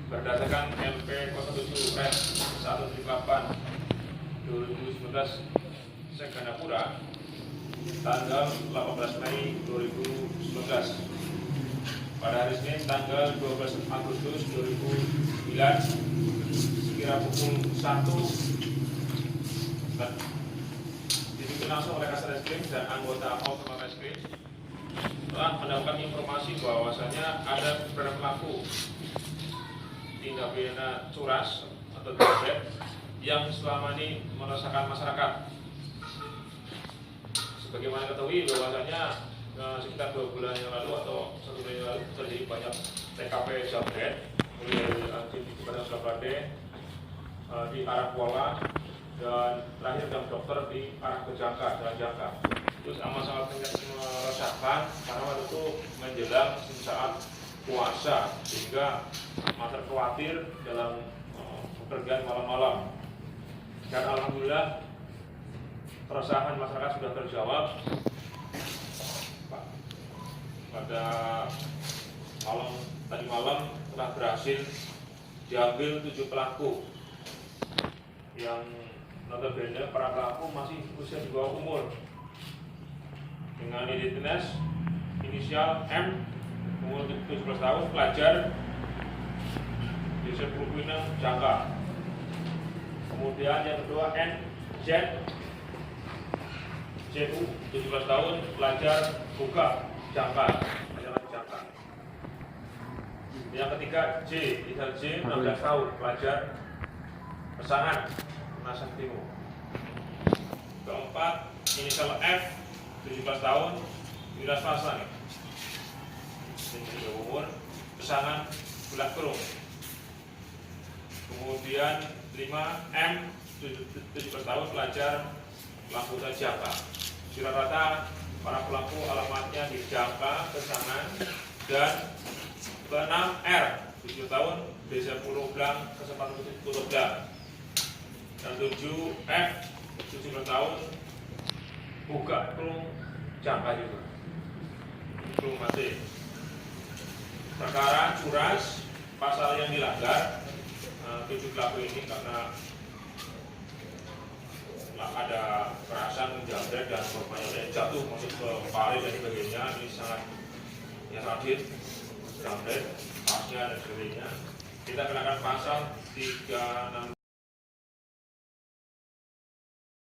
berdasarkan LP 07/178/2019 Seganapura tanggal 18 Mei 2019. Pada hari Senin tanggal 12 Agustus 2009 sekira pukul 1 dipimpin langsung oleh Kasat dan anggota Polres Reskrim telah mendapatkan informasi bahwasanya ada beberapa pelaku tindak pidana curas atau jambret yang selama ini meresahkan masyarakat. Sebagaimana ketahui bahwasanya sekitar 2 bulan yang lalu atau 1 bulan yang lalu terjadi banyak TKP jambret mulai dari Cipanas Surabaya di arah Kuala dan terakhir jam dokter di arah Kejangka, Jalan Jangka. Itu sangat meresahkan karena waktu itu menjelang saat puasa sehingga masyarakat khawatir dalam pekerjaan malam-malam. Dan alhamdulillah keresahan masyarakat sudah terjawab pada tadi malam telah berhasil diambil 7 pelaku yang notabene para pelaku masih usia di bawah umur dengan identitas inisial M umur 17 tahun, pelajar desa Purwinang, Jangka. Kemudian yang kedua NZ CU 17 tahun, pelajar Buka, Jangka. Yang ketiga J, inisial J 16 tahun, pelajar Pesangan, Nasang Timur. Keempat inisial F 17 tahun, Wiras Pasang, umur Pesangan, Bulak Kerung. Kemudian 5 M 17 tahun, pelajar Lamputan Jangka. Rata-rata para pelaku alamatnya di Jangka, Pesangan, dan ke-6 R 7 tahun, Desa Pulau Blang, Kesempatan Pulau Blang. Dan 7 F 17 tahun, Buka Kerung, Jangka juga. Kerung mati. Perkara curas, pasal yang dilanggar 7 pelaku ini karena ada kerasan, jambret dan korbannya yang jatuh masuk ke parit dan sebagainya. Ini sangat sadis, jambret, pasnya dan sebagainya. Kita kenakan pasal 362